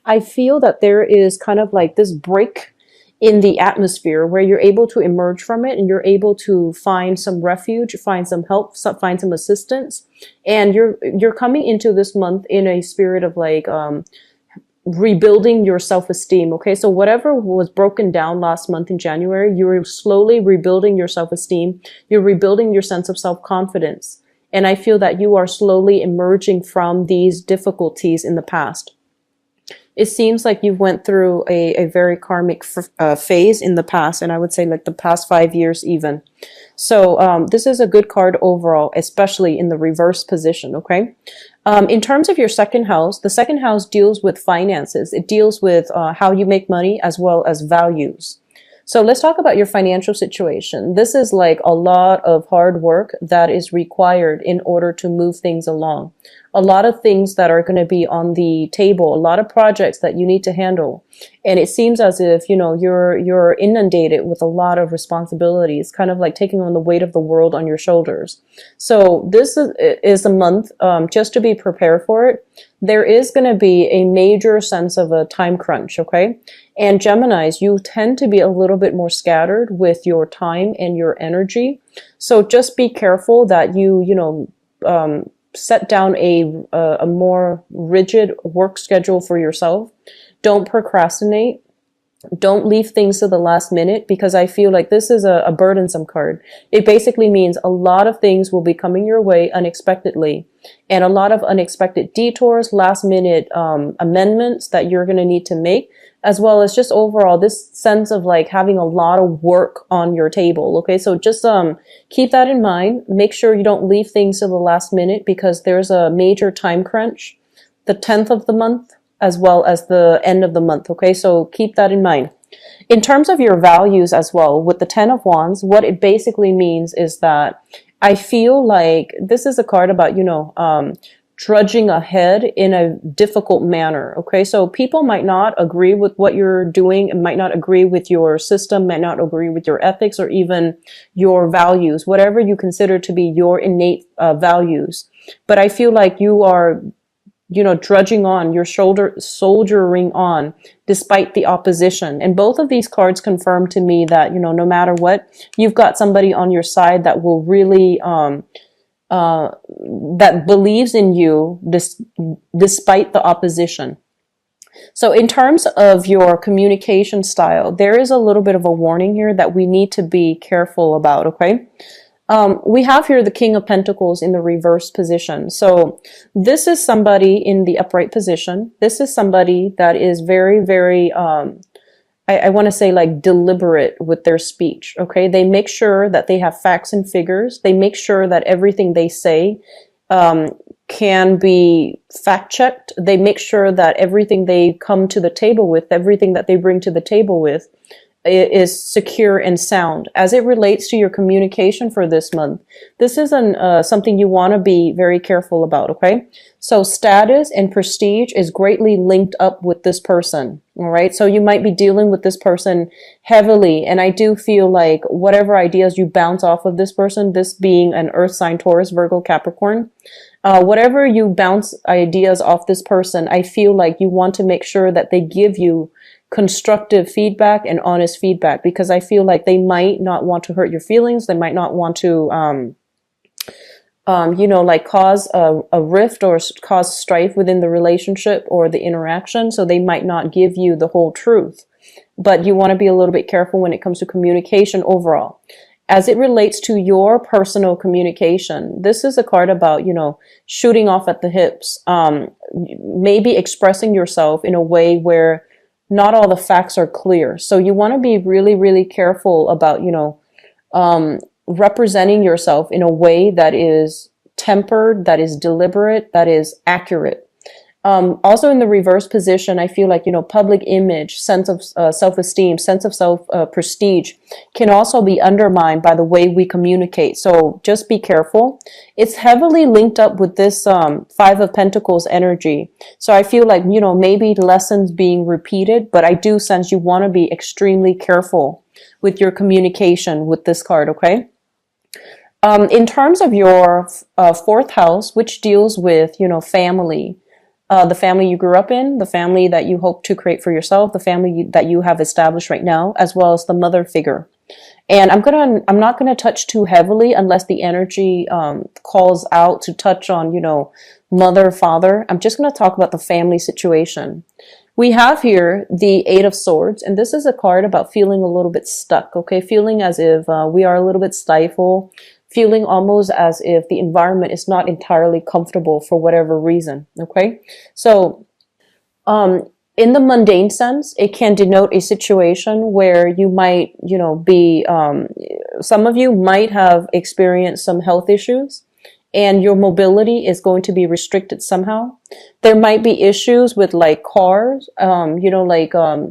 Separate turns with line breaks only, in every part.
I feel that there is kind of like this break in the atmosphere where you're able to emerge from it and you're able to find some refuge, find some help, find some assistance. And you're coming into this month in a spirit of like, rebuilding your self-esteem. Okay. So whatever was broken down last month in January, you're slowly rebuilding your self-esteem. You're rebuilding your sense of self-confidence. And I feel that you are slowly emerging from these difficulties in the past. It seems like you went through a very karmic phase in the past, and I would say like the past 5 years even. So this is a good card overall, especially in the reverse position, okay? In terms of your second house, the second house deals with finances. It deals with how you make money as well as values. So let's talk about your financial situation. This is like a lot of hard work that is required in order to move things along. A lot of things that are going to be on the table, a lot of projects that you need to handle. And it seems as if, you know, you're inundated with a lot of responsibilities, kind of like taking on the weight of the world on your shoulders. So this is a month, just to be prepared for it. There is going to be a major sense of a time crunch, okay? And Geminis, you tend to be a little bit more scattered with your time and your energy. So just be careful that you set down a more rigid work schedule for yourself. Don't procrastinate. Don't leave things to the last minute, because I feel like this is a burdensome card. It basically means a lot of things will be coming your way unexpectedly, and a lot of unexpected detours, last minute amendments that you're going to need to make, as well as just overall this sense of like having a lot of work on your table. Okay, so just keep that in mind. Make sure you don't leave things to the last minute, because there's a major time crunch the 10th of the month as well as the end of the month. Okay, so keep that in mind. In terms of your values as well, with the 10 of Wands, what it basically means is that I feel like this is a card about, trudging ahead in a difficult manner. Okay, so people might not agree with what you're doing, and might not agree with your system, might not agree with your ethics or even your values, whatever you consider to be your innate values. But I feel like you are drudging on, your soldiering on despite the opposition. And both of these cards confirm to me that, no matter what, you've got somebody on your side that will really, that believes in you despite the opposition. So in terms of your communication style, there is a little bit of a warning here that we need to be careful about, okay? We have here the King of Pentacles in the reverse position. So this is somebody in the upright position. This is somebody that is very, very, I want to say like deliberate with their speech. Okay. They make sure that they have facts and figures. They make sure that everything they say, can be fact checked. They make sure that everything they come to the table with, everything that they bring to the table with, is secure and sound. As it relates to your communication for this month, this is something you want to be very careful about, okay? So status and prestige is greatly linked up with this person, all right? So you might be dealing with this person heavily, and I do feel like whatever ideas you bounce off of this person, this being an earth sign, Taurus, Virgo, Capricorn, whatever you bounce ideas off this person, I feel like you want to make sure that they give you constructive feedback and honest feedback, because I feel like they might not want to hurt your feelings. They might not want to, cause a rift or cause strife within the relationship or the interaction. So they might not give you the whole truth, but you want to be a little bit careful when it comes to communication overall. As it relates to your personal communication, this is a card about, shooting off at the hips, maybe expressing yourself in a way where not all the facts are clear. So you want to be really, really careful about, representing yourself in a way that is tempered, that is deliberate, that is accurate. Also in the reverse position, I feel like, public image, sense of self-esteem, sense of prestige can also be undermined by the way we communicate. So just be careful. It's heavily linked up with this Five of Pentacles energy. So I feel like, maybe lessons being repeated, but I do sense you want to be extremely careful with your communication with this card, okay? In terms of your fourth house, which deals with, family, the family you grew up in, the family that you hope to create for yourself, the family that you have established right now, as well as the mother figure. And I'm not gonna touch too heavily unless the energy calls out to touch on, mother, father. I'm just gonna talk about the family situation. We have here the Eight of Swords, and this is a card about feeling a little bit stuck, okay? Feeling as if we are a little bit stifled, feeling almost as if the environment is not entirely comfortable for whatever reason, okay? So, in the mundane sense, it can denote a situation where you might, be, some of you might have experienced some health issues and your mobility is going to be restricted somehow. There might be issues with like cars,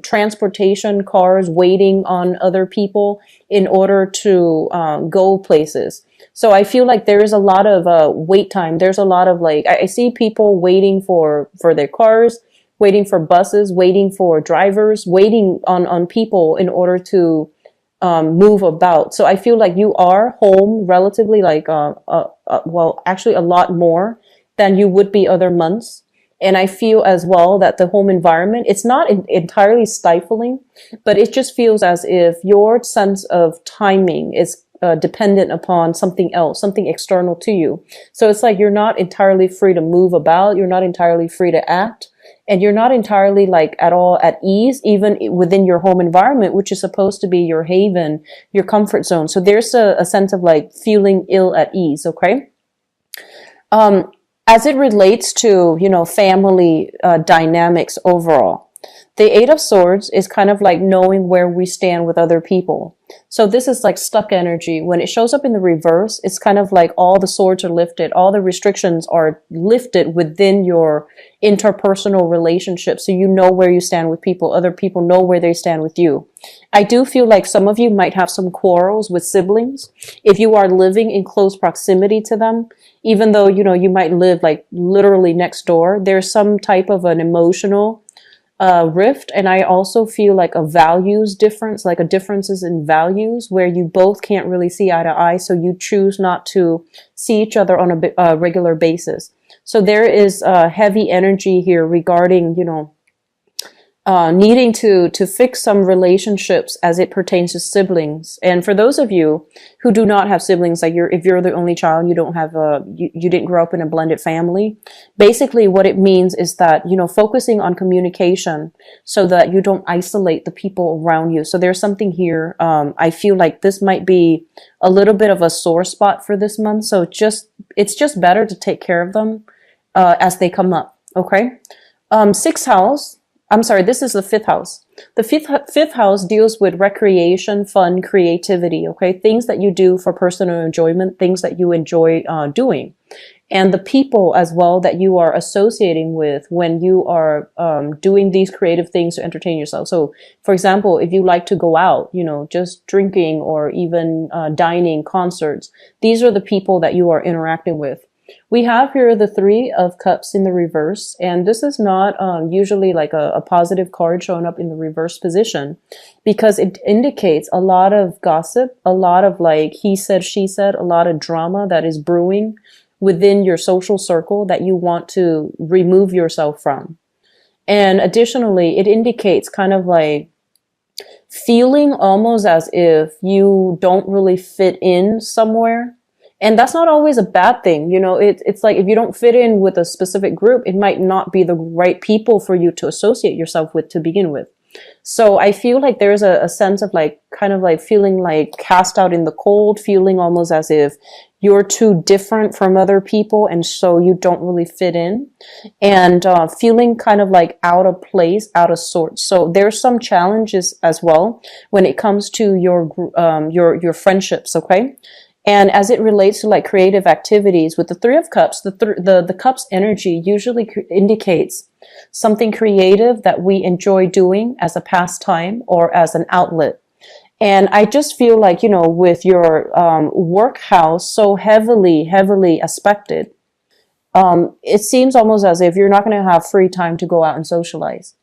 transportation, cars waiting on other people in order to go places. So I feel like there is a lot of wait time. There's a lot of like, I see people waiting for their cars, waiting for buses, waiting for drivers, waiting on people in order to move about. So I feel like you are home relatively like, well, actually a lot more than you would be other months. And I feel as well that the home environment, it's not entirely stifling, but it just feels as if your sense of timing is dependent upon something else, something external to you. So it's like you're not entirely free to move about. You're not entirely free to act. And you're not entirely like at all at ease, even within your home environment, which is supposed to be your haven, your comfort zone. So there's a sense of like feeling ill at ease. Okay. As it relates to, family dynamics overall, the Eight of Swords is kind of like knowing where we stand with other people. So this is like stuck energy. When it shows up in the reverse, it's kind of like all the swords are lifted, all the restrictions are lifted within your interpersonal relationship. So you know where you stand with people, other people know where they stand with you. I do feel like some of you might have some quarrels with siblings. If you are living in close proximity to them, even though, you might live like literally next door, there's some type of an emotional rift. And I also feel like a values difference, like a differences in values where you both can't really see eye to eye. So you choose not to see each other on a regular basis. So there is heavy energy here regarding, needing to fix some relationships as it pertains to siblings. And for those of you who do not have siblings, like if you're the only child, you don't have you didn't grow up in a blended family. Basically what it means is that, focusing on communication so that you don't isolate the people around you. So there's something here. I feel like this might be a little bit of a sore spot for this month. So it's just better to take care of them, as they come up. Okay. Sixth house. I'm sorry, this is the fifth house. The fifth house deals with recreation, fun, creativity, okay? Things that you do for personal enjoyment, things that you enjoy doing. And the people as well that you are associating with when you are doing these creative things to entertain yourself. So, for example, if you like to go out, just drinking or even dining, concerts, these are the people that you are interacting with. We have here the Three of Cups in the reverse, and this is not usually like a positive card showing up in the reverse position because it indicates a lot of gossip, a lot of like he said, she said, a lot of drama that is brewing within your social circle that you want to remove yourself from. And additionally, it indicates kind of like feeling almost as if you don't really fit in somewhere. And that's not always a bad thing. It's like if you don't fit in with a specific group, it might not be the right people for you to associate yourself with to begin with. So I feel like there's a sense of like, kind of like feeling like cast out in the cold, feeling almost as if you're too different from other people. And so you don't really fit in and feeling kind of like out of place, out of sorts. So there's some challenges as well when it comes to your friendships. Okay. And as it relates to like creative activities with the Three of Cups, the Cups energy usually indicates something creative that we enjoy doing as a pastime or as an outlet. And I just feel like, with your work house so heavily aspected, it seems almost as if you're not going to have free time to go out and socialize.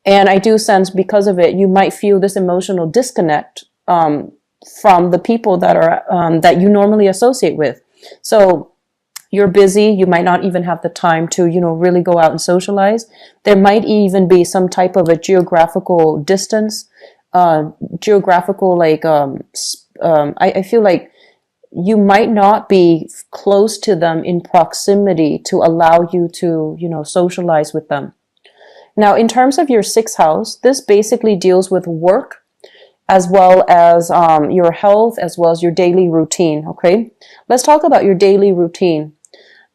And I do sense because of it, you might feel this emotional disconnect from the people that are that you normally associate with. So, You're busy. You might not even have the time to, really go out and socialize. There might even be some type of a geographical distance, geographical, like, I feel like you might not be close to them in proximity to allow you to, socialize with them. Now, in terms of your sixth house, this basically deals with work, as well as your health, as well as your daily routine, okay? Let's talk about your daily routine.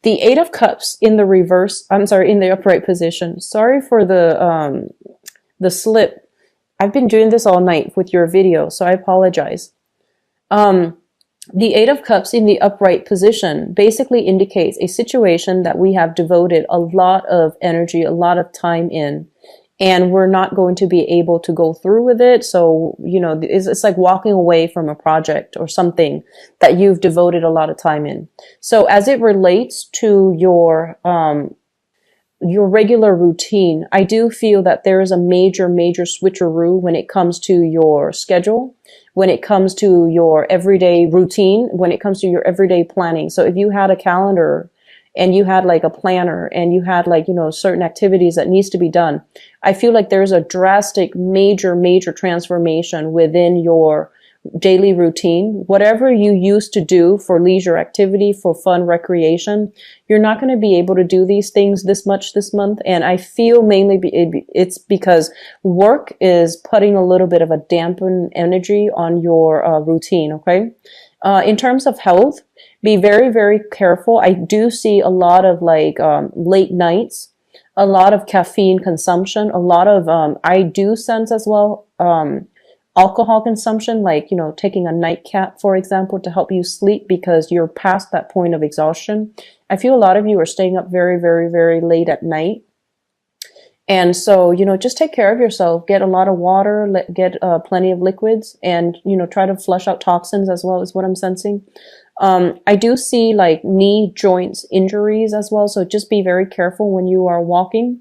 The Eight of Cups in the reverse, in the upright position. Sorry for the slip. I've been doing this all night with your video, so I apologize. The Eight of Cups in the upright position basically indicates a situation that we have devoted a lot of energy, a lot of time in, and we're not going to be able to go through with it. So, it's like walking away from a project or something that you've devoted a lot of time in. So as it relates to your regular routine, I do feel that there is a major switcheroo when it comes to your schedule, when it comes to your everyday routine, when it comes to your everyday planning. So if you had a calendar and you had like a planner and you had like, certain activities that needs to be done, I feel like there's a drastic, major transformation within your daily routine. Whatever you used to do for leisure activity, for fun, recreation, you're not going to be able to do these things this much this month. And I feel mainly it's because work is putting a little bit of a dampened energy on your routine, okay? In terms of health, be very careful. I do see a lot of like late nights, a lot of caffeine consumption, a lot of I do sense as well alcohol consumption, like taking a nightcap, for example, to help you sleep because you're past that point of exhaustion. I feel a lot of you are staying up very late at night. And so, just take care of yourself. Get a lot of water, get plenty of liquids, and, try to flush out toxins as well, is what I'm sensing. I do see like knee joints injuries as well. So just be very careful when you are walking.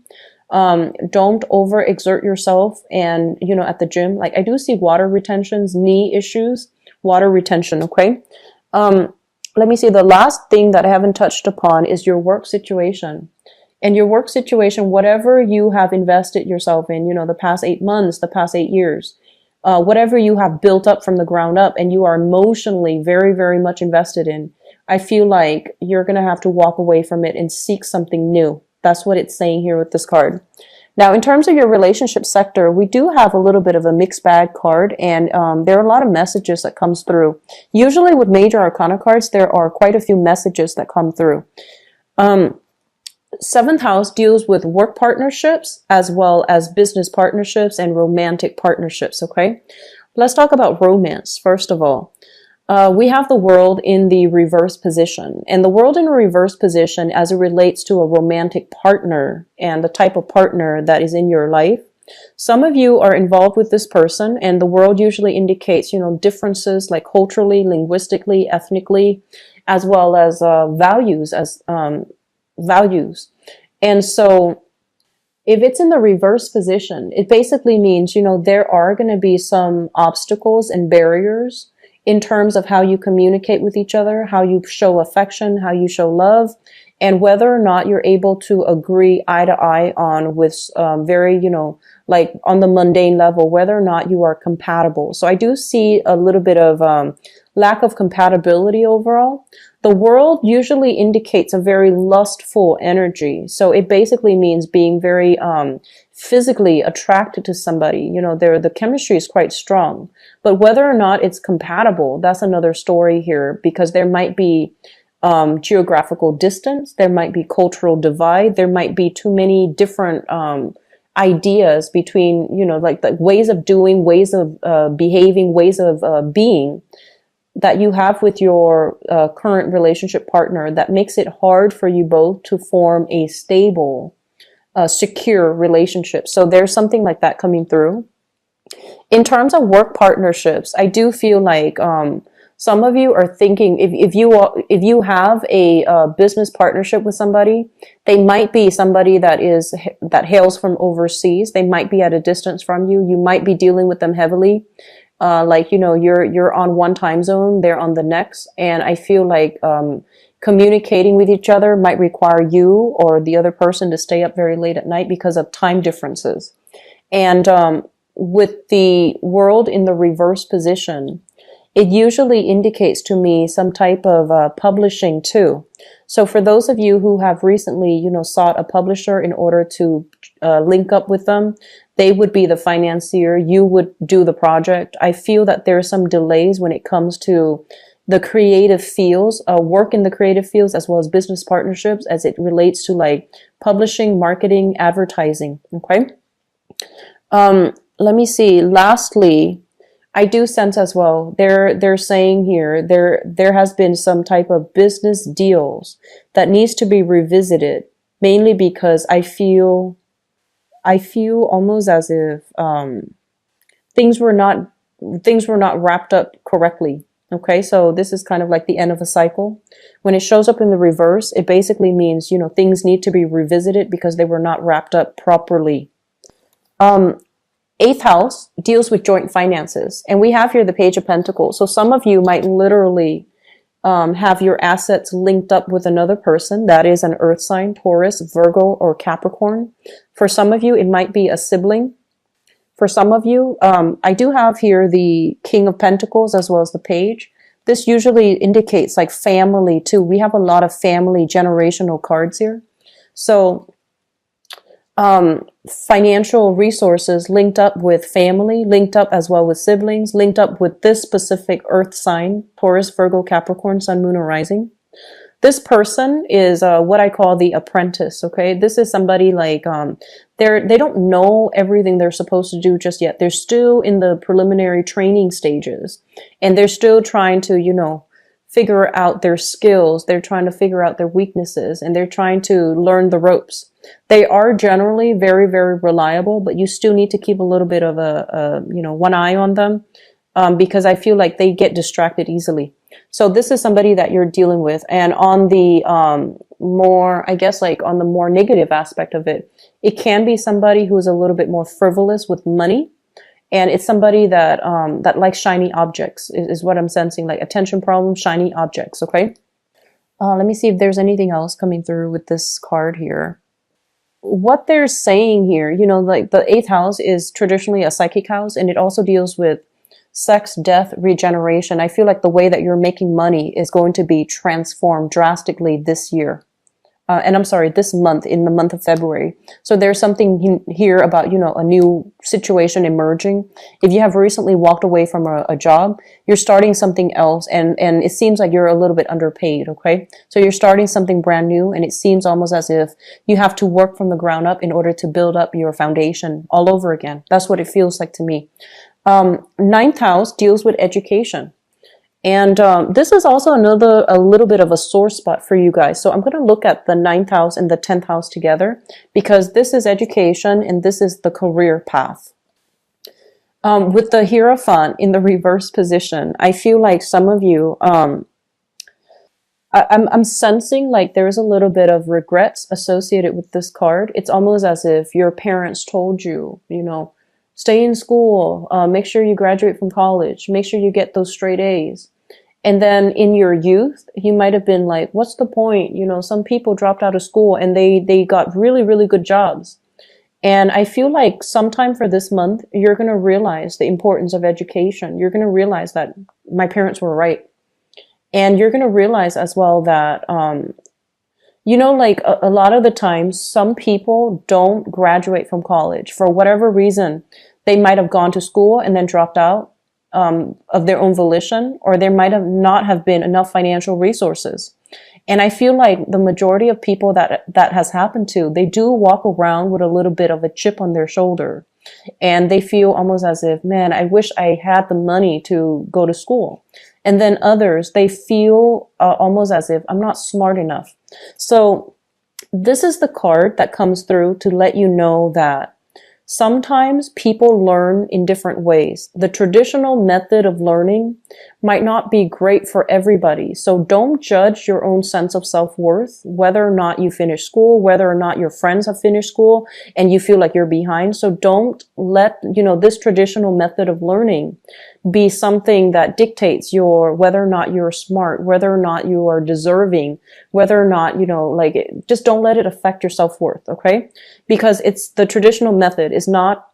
Don't overexert yourself and, at the gym. Like I do see water retentions, knee issues, water retention. Okay. Let me see. The last thing that I haven't touched upon is your work situation. And your work situation, whatever you have invested yourself in, the past 8 months, the past 8 years, whatever you have built up from the ground up and you are emotionally very much invested in, I feel like you're going to have to walk away from it and seek something new. That's what it's saying here with this card. Now, in terms of your relationship sector, we do have a little bit of a mixed bag card, and there are a lot of messages that comes through. Usually with major arcana cards, there are quite a few messages that come through. Seventh house deals with work partnerships as well as business partnerships and romantic partnerships, okay? Let's talk about romance, first of all. We have the world in the reverse position, and the world in a reverse position as it relates to a romantic partner and the type of partner that is in your life. Some of you are involved with this person, and the world usually indicates, differences like culturally, linguistically, ethnically, as well as values. And so if it's in the reverse position, it basically means, there are going to be some obstacles and barriers in terms of how you communicate with each other, how you show affection, how you show love, and whether or not you're able to agree eye to eye on with very, like on the mundane level, whether or not you are compatible. So I do see a little bit of lack of compatibility overall. The world usually indicates a very lustful energy. So it basically means being very physically attracted to somebody. The chemistry is quite strong. But whether or not it's compatible, that's another story here, because there might be geographical distance, there might be cultural divide, there might be too many different ideas between, like the ways of doing, ways of behaving, ways of being that you have with your current relationship partner that makes it hard for you both to form a stable, secure relationship. So there's something like that coming through. In terms of work partnerships, I do feel like some of you are thinking if you have a business partnership with somebody, they might be somebody that hails from overseas. They might be at a distance from you. You might be dealing with them heavily. You're on one time zone, they're on the next. And I feel like, communicating with each other might require you or the other person to stay up very late at night because of time differences. And with the world in the reverse position, it usually indicates to me some type of publishing too. So for those of you who have recently, sought a publisher in order to link up with them, they would be the financier. You would do the project. I feel that there are some delays when it comes to the creative fields, work in the creative fields, as well as business partnerships as it relates to like publishing, marketing, advertising. Okay. Let me see. Lastly, I do sense as well, they're saying here, there has been some type of business deals that needs to be revisited, mainly because I feel almost as if, things were not wrapped up correctly. Okay, so this is kind of like the end of a cycle. When it shows up in the reverse, it basically means, things need to be revisited because they were not wrapped up properly. Eighth house deals with joint finances, and we have here the Page of Pentacles. So some of you might literally have your assets linked up with another person. That is an earth sign, Taurus, Virgo, or Capricorn. For some of you, it might be a sibling. For some of you, I do have here the King of Pentacles as well as the Page. This usually indicates like family too. We have a lot of family generational cards here. So financial resources linked up with family, linked up as well with siblings, linked up with this specific earth sign, Taurus, Virgo, Capricorn, Sun, Moon, or Rising. This person is what I call the apprentice, okay? This is somebody like, they don't know everything they're supposed to do just yet. They're still in the preliminary training stages, and they're still trying to, figure out their skills. They're trying to figure out their weaknesses, and they're trying to learn the ropes. They are generally very, very reliable, but you still need to keep a little bit of one eye on them, because I feel like they get distracted easily. So this is somebody that you're dealing with. And on the more, I guess, like on the more negative aspect of it, it can be somebody who is a little bit more frivolous with money. And it's somebody that that likes shiny objects is what I'm sensing, like attention problems, shiny objects. Okay. Let me see if there's anything else coming through with this card here. What they're saying here, like the eighth house is traditionally a psychic house, and it also deals with sex, death, regeneration. I feel like the way that you're making money is going to be transformed drastically this year. And I'm sorry, this month, in the month of February. So there's something here about, a new situation emerging. If you have recently walked away from a job, you're starting something else, and it seems like you're a little bit underpaid, okay? So you're starting something brand new, and it seems almost as if you have to work from the ground up in order to build up your foundation all over again. That's what it feels like to me. Ninth house deals with education. And this is also a little bit of a sore spot for you guys. So I'm going to look at the ninth house and the 10th house together, because this is education and this is the career path. With the Hierophant in the reverse position, I feel like some of you, I'm sensing like there's a little bit of regrets associated with this card. It's almost as if your parents told you, stay in school, make sure you graduate from college, make sure you get those straight A's. And then in your youth, you might have been like, what's the point? Some people dropped out of school and they got really, really good jobs. And I feel like sometime for this month, you're going to realize the importance of education. You're going to realize that my parents were right. And you're going to realize as well that, like a lot of the times, some people don't graduate from college for whatever reason. They might have gone to school and then dropped out of their own volition, or there might have not have been enough financial resources. And I feel like the majority of people that has happened to, they do walk around with a little bit of a chip on their shoulder. And they feel almost as if, man, I wish I had the money to go to school. And then others, they feel almost as if I'm not smart enough. So this is the card that comes through to let you know that Sometimes people learn in different ways. The traditional method of learning might not be great for everybody. So don't judge your own sense of self-worth, whether or not you finish school, whether or not your friends have finished school and you feel like you're behind. So don't let, this traditional method of learning be something that dictates whether or not you're smart, whether or not you are deserving, whether or not, just don't let it affect your self-worth. Okay. Because the traditional method is not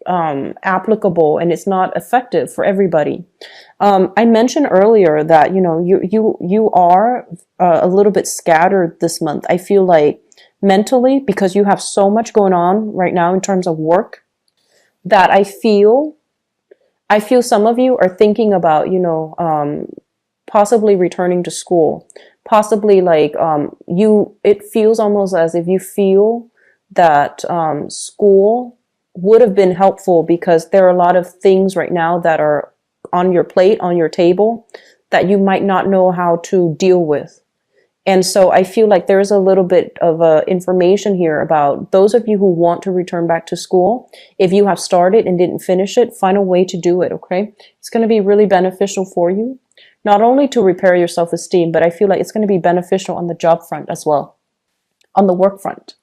applicable and it's not effective for everybody. I mentioned earlier that, you are a little bit scattered this month. I feel like mentally, because you have so much going on right now in terms of work, that I feel some of you are thinking about, possibly returning to school, possibly it feels almost as if you feel that school would have been helpful because there are a lot of things right now that are on your plate, on your table, that you might not know how to deal with. And so I feel like there's a little bit of information here about those of you who want to return back to school. If you have started and didn't finish it, find a way to do it, okay? It's going to be really beneficial for you, not only to repair your self-esteem, but I feel like it's going to be beneficial on the job front as well, on the work front.